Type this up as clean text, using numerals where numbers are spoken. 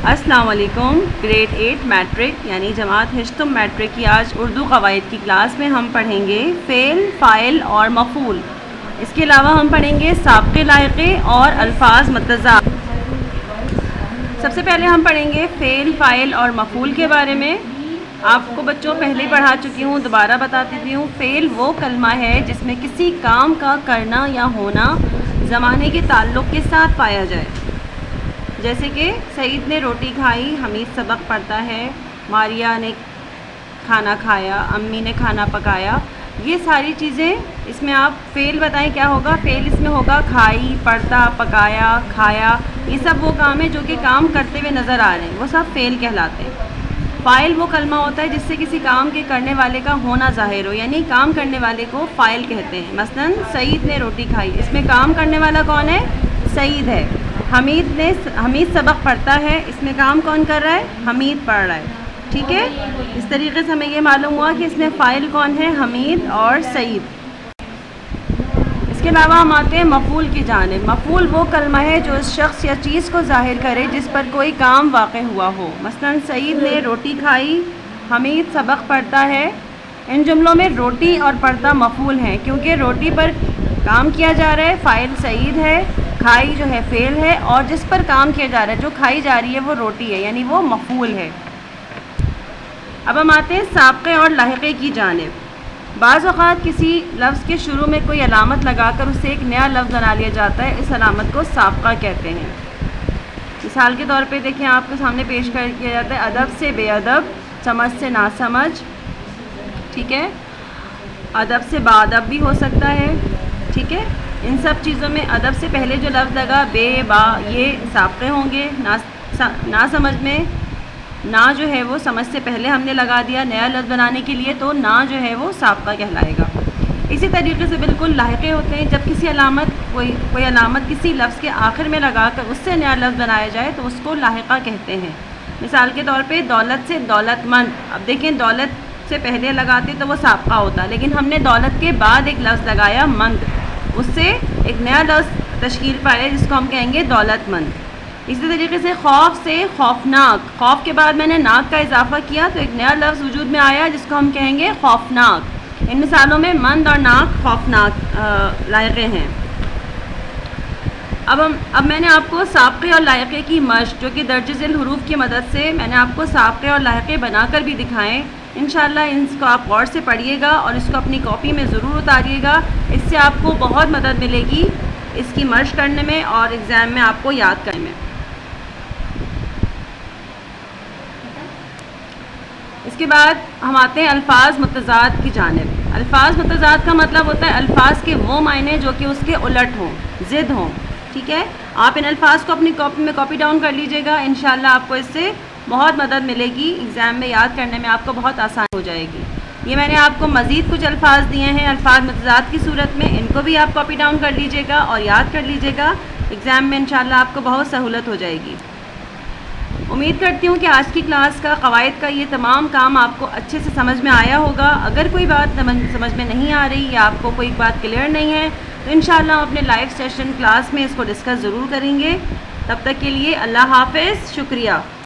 السلام علیکم۔ Grade 8 matric یعنی جماعت ہشتم میٹرک کی آج اردو قواعد کی کلاس میں ہم پڑھیں گے فعل، فاعل اور مفعول۔ اس کے علاوہ ہم پڑھیں گے سابقے، لاحقے اور الفاظ متضاد۔ سب سے پہلے ہم پڑھیں گے فعل، فاعل اور مفعول کے بارے میں۔ آپ کو بچوں پہلے پڑھا چکی ہوں، دوبارہ بتاتی ہوں۔ فعل وہ کلمہ ہے جس میں کسی کام کا کرنا یا ہونا زمانے کے تعلق کے ساتھ پایا جائے، جیسے کہ سعید نے روٹی کھائی، حمید سبق پڑھتا ہے، ماریا نے کھانا کھایا، امی نے کھانا پکایا۔ یہ ساری چیزیں اس میں آپ فعل بتائیں کیا ہوگا۔ فعل اس میں ہوگا کھائی، پڑھتا، پکایا، کھایا۔ یہ سب وہ کام ہے جو کہ کام کرتے ہوئے نظر آ رہے ہیں، وہ سب فعل کہلاتے ہیں۔ فاعل وہ کلمہ ہوتا ہے جس سے کسی کام کے کرنے والے کا ہونا ظاہر ہو، یعنی کام کرنے والے کو فاعل کہتے ہیں۔ مثلاً سعید نے روٹی کھائی، اس میں کام کرنے والا کون ہے؟ سعید ہے۔ حمید سبق پڑھتا ہے، اس میں کام کون کر رہا ہے؟ حمید پڑھ رہا ہے، ٹھیک ہے۔ اس طریقے سے ہمیں یہ معلوم ہوا کہ اس میں فاعل کون ہے؟ حمید اور سعید۔ اس کے علاوہ ہم آتے ہیں مفعول کی جانب۔ مفعول وہ کلمہ ہے جو اس شخص یا چیز کو ظاہر کرے جس پر کوئی کام واقع ہوا ہو۔ مثلاً سعید نے روٹی کھائی، حمید سبق پڑھتا ہے۔ ان جملوں میں روٹی اور پڑھتا مفعول ہیں کیونکہ روٹی پر کام کیا جا رہا ہے، فاعل سعید ہے، کھائی جو ہے فعل ہے، اور جس پر کام کیا جا رہا ہے، جو کھائی جا رہی ہے وہ روٹی ہے، یعنی وہ مفعول ہے۔ اب ہم آتے ہیں سابقے اور لاحقے کی جانب۔ بعض اوقات کسی لفظ کے شروع میں کوئی علامت لگا کر اسے ایک نیا لفظ بنا لیا جاتا ہے، اس علامت کو سابقہ کہتے ہیں۔ مثال کے طور پہ دیکھیں، آپ کے سامنے پیش کیا جاتا ہے ادب سے بے ادب، سمجھ سے ناسمجھ، ٹھیک ہے۔ ادب سے با ادب بھی ہو سکتا ہے، ٹھیک ہے۔ ان سب چیزوں میں ادب سے پہلے جو لفظ لگا بے، با، یہ سابقے ہوں گے۔ نا سمجھ میں نا جو ہے وہ سمجھ سے پہلے ہم نے لگا دیا نیا لفظ بنانے کے لیے، تو نا جو ہے وہ سابقہ کہلائے گا۔ اسی طریقے سے بالکل لاحقے ہوتے ہیں، جب کسی کوئی علامت کسی لفظ کے آخر میں لگا کر اس سے نیا لفظ بنایا جائے تو اس کو لاحقہ کہتے ہیں۔ مثال کے طور پہ دولت سے دولت مند۔ اب دیکھیں، دولت سے پہلے لگاتے تو وہ سابقہ ہوتا، لیکن ہم نے دولت کے بعد ایک لفظ لگایا مند، اس سے ایک نیا لفظ تشکیل پایا جس کو ہم کہیں گے دولت مند۔ اسی طریقے سے خوف سے خوفناک، خوف کے بعد میں نے ناک کا اضافہ کیا تو ایک نیا لفظ وجود میں آیا جس کو ہم کہیں گے خوفناک۔ ان مثالوں میں مند اور ناک خوفناک لاحقے ہیں۔ اب میں نے آپ کو سابقے اور لاحقے کی مشق، جو کہ درج ذیل حروف کی مدد سے میں نے آپ کو سابقے اور لاحقے بنا کر بھی دکھائیں۔ انشاءاللہ اس کو آپ غور سے پڑھیے گا اور اس کو اپنی کاپی میں ضرور اتاریے گا، اس سے آپ کو بہت مدد ملے گی اس کی مشق کرنے میں اور ایگزام میں آپ کو یاد کرنے میں۔ اس کے بعد ہم آتے ہیں الفاظ متضاد کی جانب۔ الفاظ متضاد کا مطلب ہوتا ہے الفاظ کے وہ معنی جو کہ اس کے الٹ ہوں، ضد ہوں، ٹھیک ہے۔ آپ ان الفاظ کو اپنی کاپی میں کاپی ڈاؤن کر لیجیے گا، انشاءاللہ آپ کو اس سے بہت مدد ملے گی، ایگزام میں یاد کرنے میں آپ کو بہت آسان ہو جائے گی۔ یہ میں نے آپ کو مزید کچھ الفاظ دیے ہیں الفاظ متضاد کی صورت میں، ان کو بھی آپ کاپی ڈاؤن کر لیجیے گا اور یاد کر لیجیے گا، ایگزام میں انشاءاللہ آپ کو بہت سہولت ہو جائے گی۔ امید کرتی ہوں کہ آج کی کلاس کا قواعد کا یہ تمام کام آپ کو اچھے سے سمجھ میں آیا ہوگا۔ اگر کوئی بات سمجھ میں نہیں آ رہی یا آپ کو کوئی بات کلیئر نہیں ہے تو انشاءاللہ ہم اپنے لائیو سیشن کلاس میں اس کو ڈسکس ضرور کریں گے۔ تب تک کے لیے اللہ حافظ، شکریہ۔